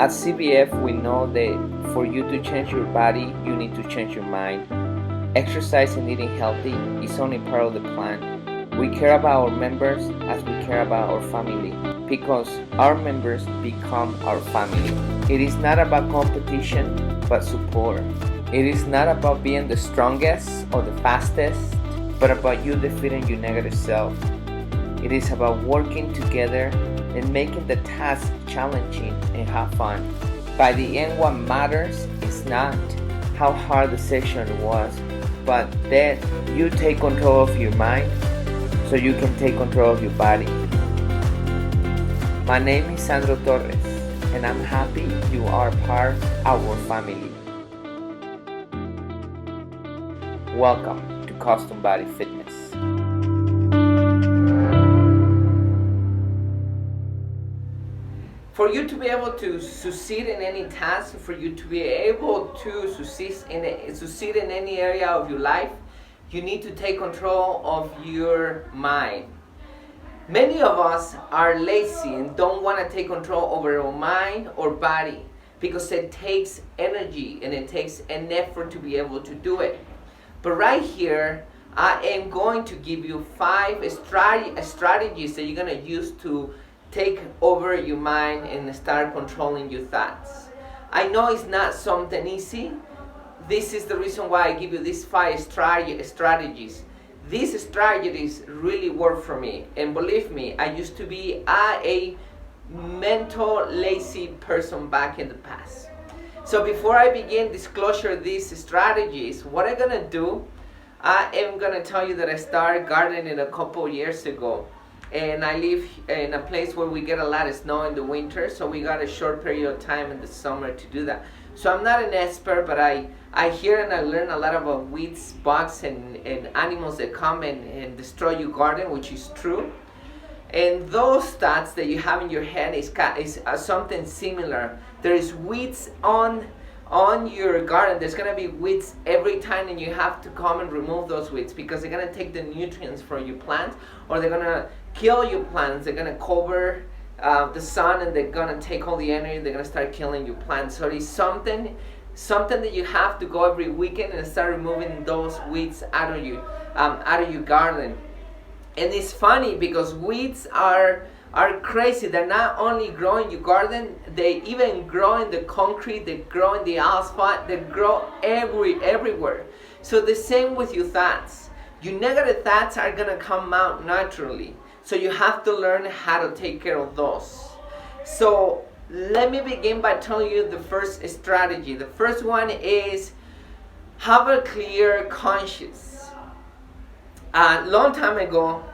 At CBF, we know that for you to change your body, you need to change your mind. Exercise and eating healthy is only part of the plan. We care about our members as we care about our family because our members become our family. It is not about competition, but support. It is not about being the strongest or the fastest, but about you defeating your negative self. It is about working together and making the task challenging and have fun. By the end, what matters is not how hard the session was, but that you take control of your mind so you can take control of your body. My name is Sandro Torres, and I'm happy you are part of our family. Welcome to Custom Body Fitness. For you to be able to succeed in any task, for you to be able to succeed in any area of your life, you need to take control of your mind. Many of us are lazy and don't want to take control over our mind or body because it takes energy and it takes an effort to be able to do it. But right here, I am going to give you 5 strategies that you're going to use to take over your mind and start controlling your thoughts. I know it's not something easy. This is the reason why I give you these 5 strategies. These strategies really work for me. And believe me, I used to be a mental lazy person back in the past. So before I begin disclosure these strategies, what I'm gonna do, I am gonna tell you that I started gardening a couple years ago. And I live in a place where we get a lot of snow in the winter, so we got a short period of time in the summer to do that. So I'm not an expert, but I hear and I learn a lot about weeds, bugs, and animals that come and destroy your garden, which is true. And those thoughts that you have in your head is something similar. There is weeds on your garden. There's going to be weeds every time, and you have to come and remove those weeds because they're going to take the nutrients from your plants, or they're going to kill your plants. They're going to cover the sun, and they're going to take all the energy. They're going to start killing your plants. So it's something that you have to go every weekend and start removing those weeds out of your garden. And it's funny because weeds are crazy. They're not only growing your garden, they even grow in the concrete, they grow in the asphalt, they grow everywhere. So the same with your thoughts. Your negative thoughts are gonna come out naturally. So you have to learn how to take care of those. So let me begin by telling you the first strategy. The first one is have a clear conscience. A long time ago,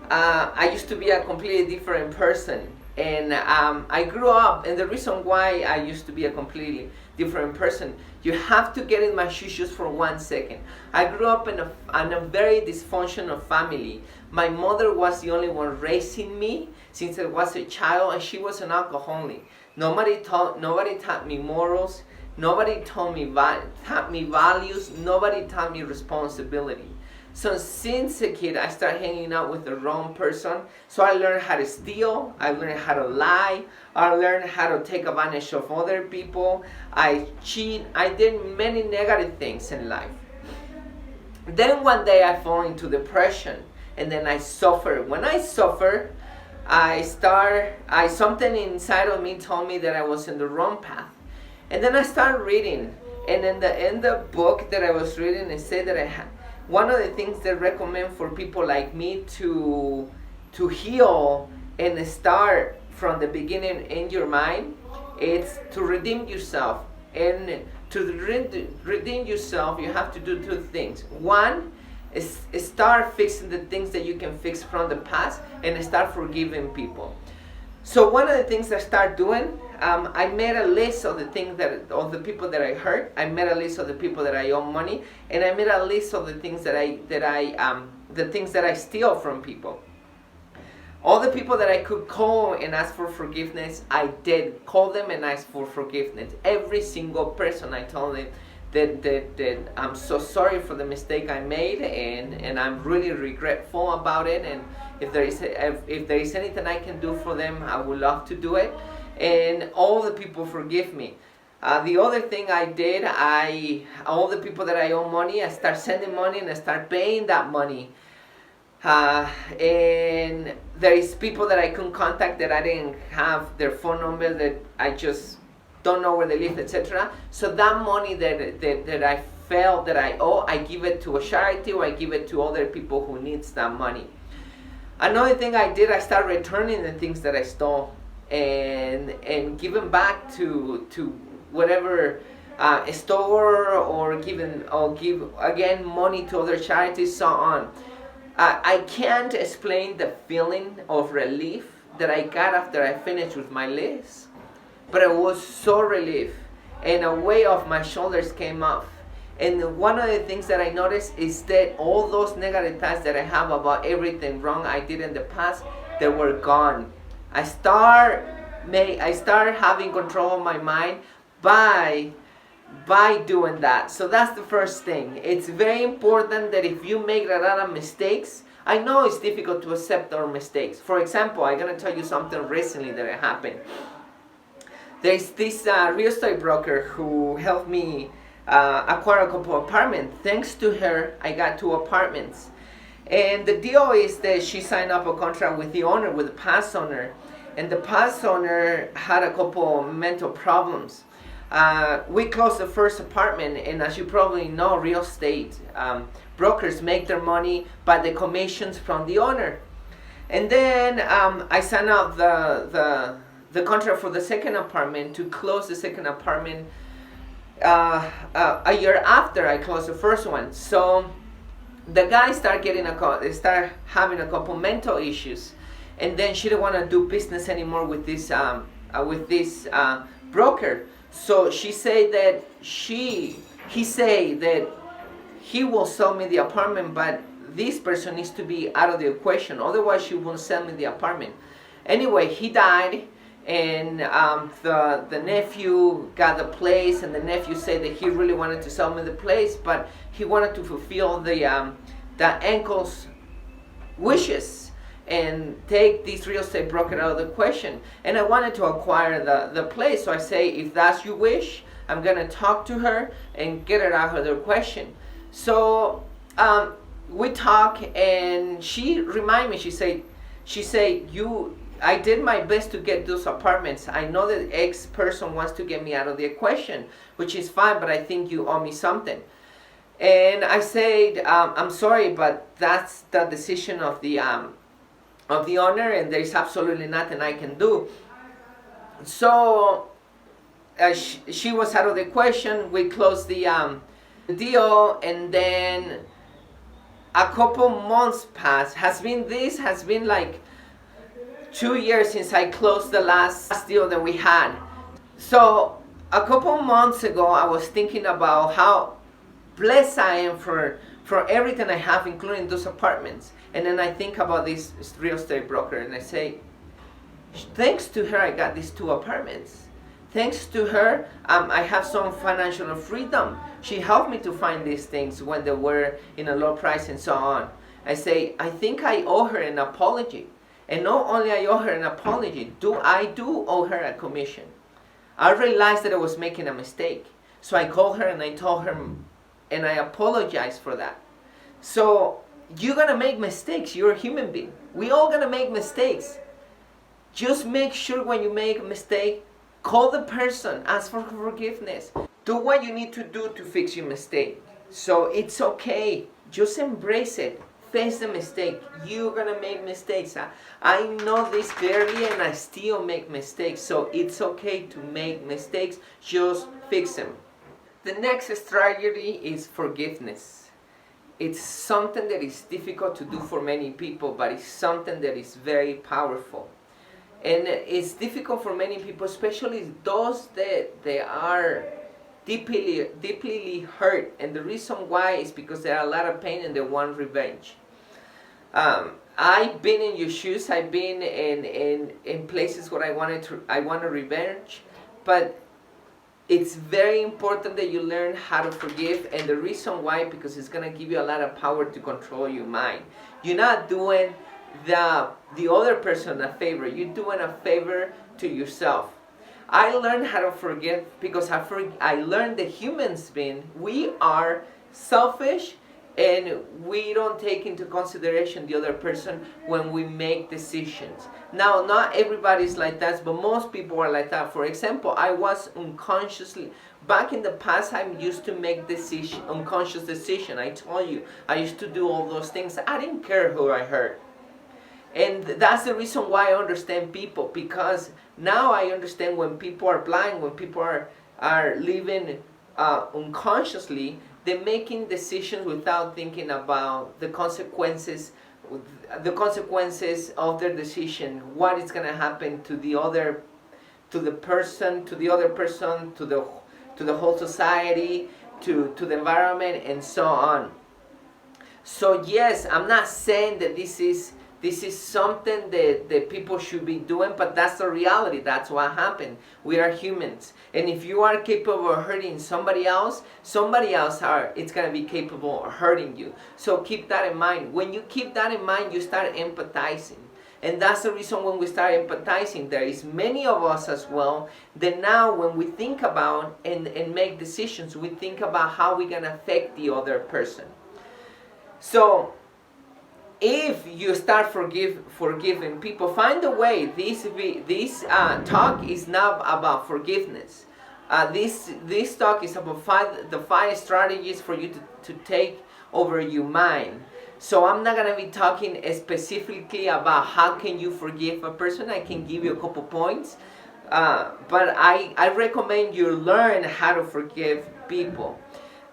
I used to be a completely different person, and I grew up, and the reason why I used to be a completely different person, you have to get in my shoes for 1 second. I grew up in a very dysfunctional family. My mother was the only one raising me since I was a child, and she was an alcoholic. Nobody taught me morals. Nobody taught me values. Nobody taught me responsibility. So since a kid, I started hanging out with the wrong person. So I learned how to steal. I learned how to lie. I learned how to take advantage of other people. I cheat. I did many negative things in life. Then one day I fell into depression, and then I suffered. When I suffered, something inside of me told me that I was in the wrong path. And then I started reading. And in the book that I was reading, it said that one of the things they recommend for people like me to heal and start from the beginning in your mind is to redeem yourself. And to redeem yourself, you have to do 2 things. One is start fixing the things that you can fix from the past, and start forgiving people. So one of the things I start doing, I made a list of the people that I hurt. I made a list of the people that I owe money, and I made a list of the things that I steal from people. All the people that I could call and ask for forgiveness, I did call them and ask for forgiveness. Every single person, I told them that I'm so sorry for the mistake I made, and I'm really regretful about it. And if there is anything I can do for them, I would love to do it. and all the people forgive me. The other thing I did, all the people that I owe money, I start sending money and I start paying that money. And there is people that I couldn't contact, that I didn't have their phone number, that I just don't know where they live, etc. So that money that I felt that I owe, I give it to a charity, or I give it to other people who needs that money. Another thing I did, I started returning the things that I stole and giving back to whatever store, or give again money to other charities, so on. I can't explain the feeling of relief that I got after I finished with my list, but it was so relief, and a weight off my shoulders came off. And one of the things that I noticed is that all those negative thoughts that I have about everything wrong I did in the past, they were gone. I start having control of my mind by doing that. So that's the first thing. It's very important that if you make a lot of mistakes, I know it's difficult to accept our mistakes. For example, I'm going to tell you something recently that happened. There's this real estate broker who helped me acquire a couple of apartments. Thanks to her, I got 2 apartments. And the deal is that she signed up a contract with the owner, with the past owner. And the past owner had a couple of mental problems. We closed the first apartment, and as you probably know, real estate brokers make their money by the commissions from the owner. And then I signed up the contract for the second apartment to close the second apartment a year after I closed the first one. So the guy started having a couple mental issues, and then she didn't want to do business anymore with this broker. So she said that he said that he will sell me the apartment, but this person needs to be out of the equation, otherwise she won't sell me the apartment. Anyway, he died, and the nephew got the place, and the nephew said that he really wanted to sell me the place, but he wanted to fulfill the uncle's wishes and take this real estate broker out of the question. And I wanted to acquire the place, so I say, if that's your wish, I'm gonna talk to her and get her out of the question. So we talk, and she reminded me. She said, I did my best to get those apartments. I know that X person wants to get me out of the equation, which is fine, but I think you owe me something. And I said, I'm sorry, but that's the decision of the owner, and there's absolutely nothing I can do. So she was out of the question. We closed the deal, and then a couple months passed. Has been like 2 years since I closed the last deal that we had. So a couple months ago, I was thinking about how blessed I am for everything I have, including those apartments. And then I think about this real estate broker, and I say, thanks to her, I got these 2 apartments. Thanks to her, I have some financial freedom. She helped me to find these things when they were in a low price and so on. I say, I think I owe her an apology. And not only I owe her an apology, I do owe her a commission. I realized that I was making a mistake. So I called her and I told her, and I apologized for that. So you're going to make mistakes. You're a human being. We all going to make mistakes. Just make sure when you make a mistake, call the person, ask for forgiveness. Do what you need to do to fix your mistake. So it's okay. Just embrace it. Face the mistake. You're going to make mistakes. I know this clearly, and I still make mistakes. So it's okay to make mistakes. Just fix them. The next strategy is forgiveness. It's something that is difficult to do for many people, but it's something that is very powerful. And it's difficult for many people, especially those that they are deeply hurt. And the reason why is because there are a lot of pain and they want revenge. I've been in your shoes. I've been in places where I want a revenge, but it's very important that you learn how to forgive. And the reason why, because it's going to give you a lot of power to control your mind. You're not doing the other person a favor. You're doing a favor to yourself. I learned how to forgive because I learned that humans being, we are selfish, and we don't take into consideration the other person when we make decisions. Now, not everybody's like that, but most people are like that. For example, I was unconsciously, back in the past, I used to make unconscious decision. I told you, I used to do all those things. I didn't care who I hurt. And that's the reason why I understand people, because now I understand when people are blind, when people are living unconsciously, they're making decisions without thinking about the consequences of their decision, what is going to happen to the other person, to the whole society, to the environment, and so on. So yes, I'm not saying that this is something that people should be doing, but that's the reality. That's what happened. We are humans. And if you are capable of hurting somebody else it's going to be capable of hurting you. So keep that in mind. When you keep that in mind, you start empathizing. And that's the reason when we start empathizing, there is many of us as well, that now when we think about and make decisions, we think about how we're going to affect the other person. So if you start forgiving people, find a way. This talk is not about forgiveness. This talk is about the 5 strategies for you to take over your mind. So I'm not going to be talking specifically about how can you forgive a person. I can give you a couple points. But I recommend you learn how to forgive people.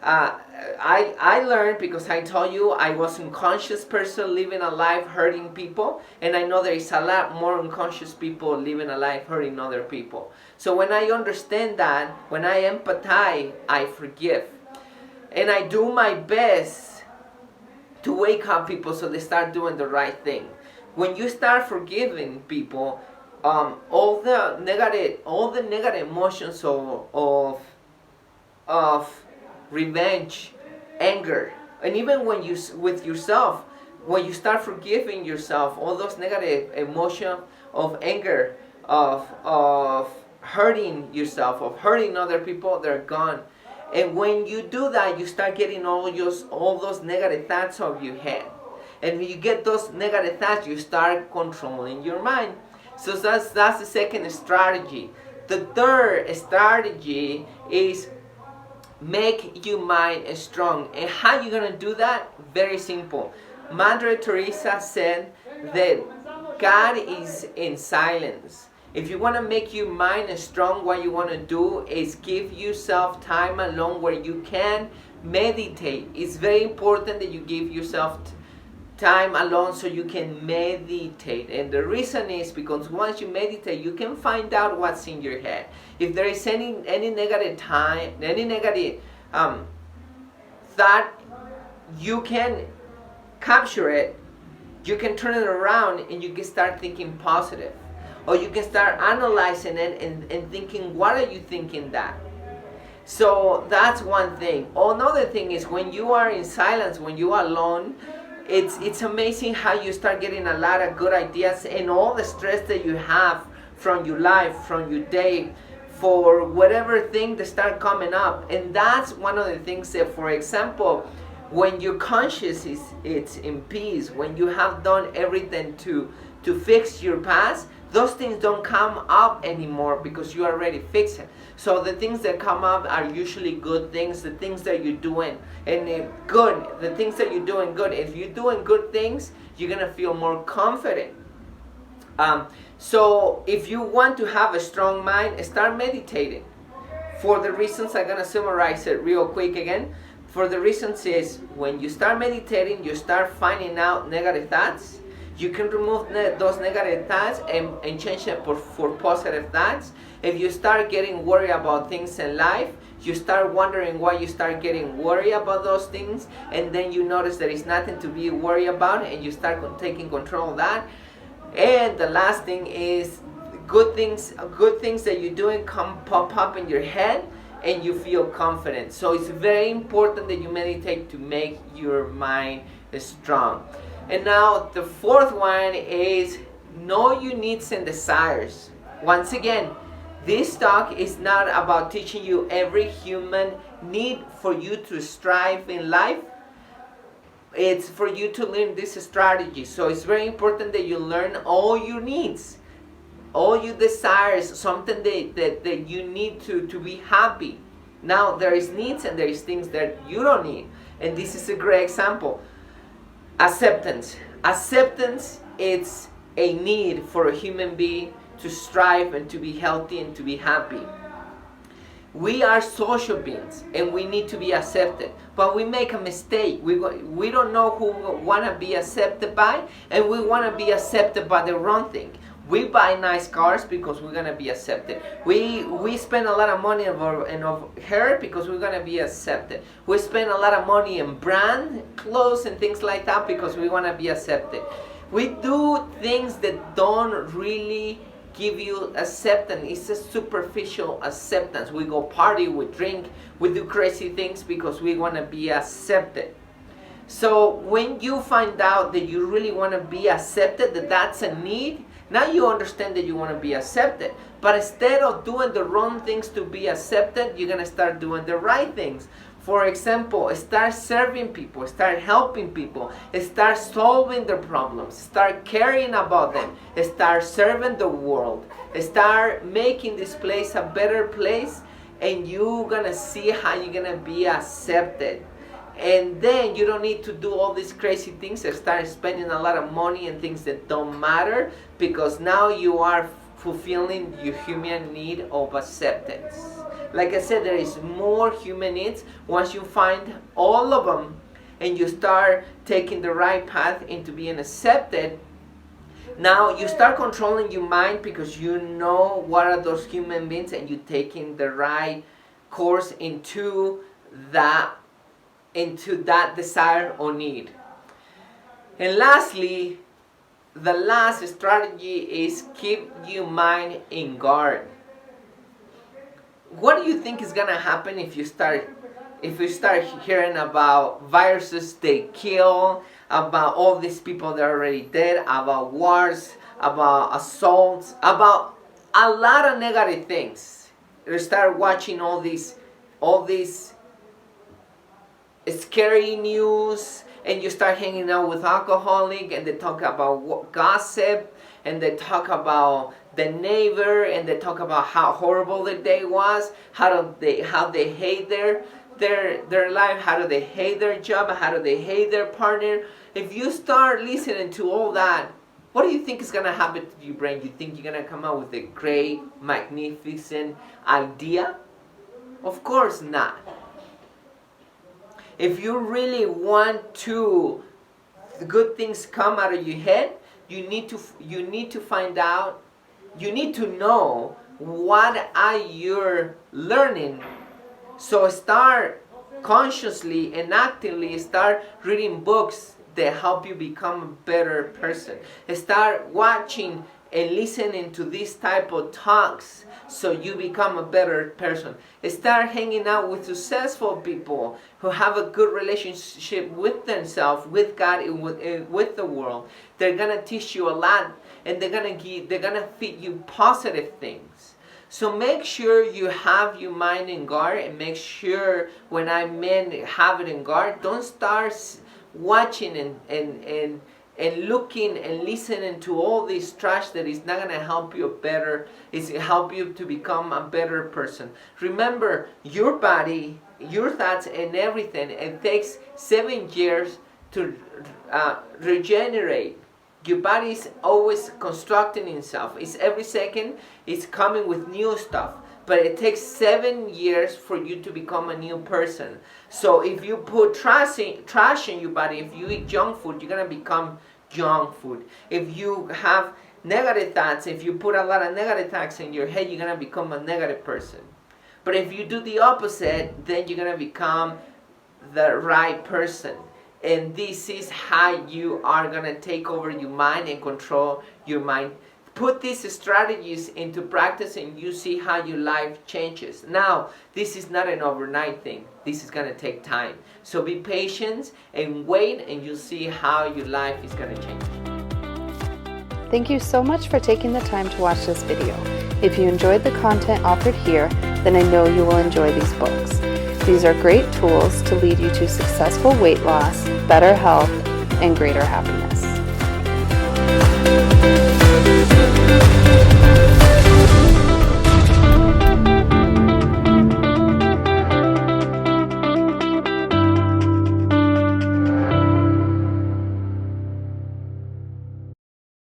I learned because I told you I was an unconscious person living a life hurting people, and I know there is a lot more unconscious people living a life hurting other people. So when I understand that, when I empathize, I forgive. And I do my best to wake up people so they start doing the right thing. When you start forgiving people, all the negative emotions of revenge, anger, and even when you with yourself, when you start forgiving yourself, all those negative emotions of anger, of hurting yourself, of hurting other people, they're gone. And when you do that, you start getting all those negative thoughts of your head. And when you get those negative thoughts, you start controlling your mind. So that's the second strategy. The third strategy is make your mind strong. And how you gonna do that? Very simple. Mother Teresa said that God is in silence. If you want to make your mind strong, what you want to do is give yourself time alone where you can meditate. It's very important that you give yourself time alone so you can meditate. And the reason is because once you meditate, you can find out what's in your head. If there is any negative thought, you can capture it, you can turn it around, and you can start thinking positive. Or you can start analyzing it and thinking, what are you thinking that? So that's one thing. Another thing is when you are in silence, when you are alone, it's amazing how you start getting a lot of good ideas, and all the stress that you have from your life, from your day, for whatever thing that start coming up. And that's one of the things that, for example, when your conscience it's in peace, when you have done everything to fix your past, those things don't come up anymore because you already fixed it. So the things that come up are usually good things, the things that you're doing, and the things that you're doing good. If you're doing good things, you're gonna feel more confident. So if you want to have a strong mind, start meditating. For the reasons, I'm gonna summarize it real quick again. For the reasons is, when you start meditating, you start finding out negative thoughts. You can remove those negative thoughts and change it for positive thoughts. If you start getting worried about things in life, you start wondering why you start getting worried about those things, and then you notice there is nothing to be worried about, and you start taking control of that. And the last thing is good things that you're doing pop up in your head, and you feel confident. So it's very important that you meditate to make your mind strong. And now the fourth one is know your needs and desires. Once again, This talk is not about teaching you every human need for you to strive in life. It's for you to learn this strategy. So it's very important that you learn all your needs, all your desires, something that you need to be happy. Now there is needs and there is things that you don't need. And this is a great example. Acceptance. Acceptance is a need for a human being to strive and to be healthy and to be happy. We are social beings and we need to be accepted. But we make a mistake. We don't know who we want to be accepted by, and we want to be accepted by the wrong thing. We buy nice cars because we're going to be accepted. We spend a lot of money on hair because we're going to be accepted. We spend a lot of money in brand clothes and things like that because we want to be accepted. We do things that don't really give you acceptance. It's a superficial acceptance. We go party, we drink, we do crazy things because we want to be accepted. So when you find out that you really want to be accepted, that that's a need, now you understand that you want to be accepted. But instead of doing the wrong things to be accepted, you're going to start doing the right things. For example, start serving people, start helping people, start solving their problems, start caring about them, start serving the world, start making this place a better place, and you're going to see how you're going to be accepted. And then you don't need to do all these crazy things and start spending a lot of money and things that don't matter, because now you are fulfilling your human need of acceptance. Like I said, there is more human needs. Once you find all of them and you start taking the right path into being accepted, now you start controlling your mind because you know what are those human beings and you're taking the right course into that desire or need. And lastly, the last strategy is keep your mind in guard. What do you think is gonna happen if you start hearing about viruses they kill, about all these people that are already dead, about wars, about assaults, about a lot of negative things? You start watching all these scary news, and you start hanging out with alcoholic, and they talk about gossip, and they talk about the neighbor, and they talk about how horrible the day was, how they hate their life, how do they hate their job, how do they hate their partner. If you start listening to all that, what do you think is going to happen to your brain? You think you're going to come out with a great, magnificent idea? Of course not. If you really want to the good things come out of your head, you need to find out, you need to know what are you learning. So start consciously and actively start reading books that help you become a better person. Start watching and listening to these type of talks so you become a better person. Start hanging out with successful people who have a good relationship with themselves, with God, and with the world. They're gonna teach you a lot, and they're gonna feed you positive things. So make sure you have your mind in guard, and make sure, when I mean have it in guard, don't start watching and looking and listening to all this trash that is not going to help you better. It's help you to become a better person. Remember, your body, your thoughts, and everything, it takes 7 years to regenerate. Your body is always constructing itself. It's every second it's coming with new stuff. But it takes 7 years for you to become a new person. So if you put trash in your body, if you eat junk food, you're going to become junk food. If you have negative thoughts, if you put a lot of negative thoughts in your head, you're going to become a negative person. But if you do the opposite, then you're going to become the right person. And this is how you are going to take over your mind and control your mind. Put these strategies into practice and you see how your life changes. Now, this is not an overnight thing. This is going to take time. So be patient and wait, and you'll see how your life is going to change. Thank you so much for taking the time to watch this video. If you enjoyed the content offered here, then I know you will enjoy these books. These are great tools to lead you to successful weight loss, better health, and greater happiness.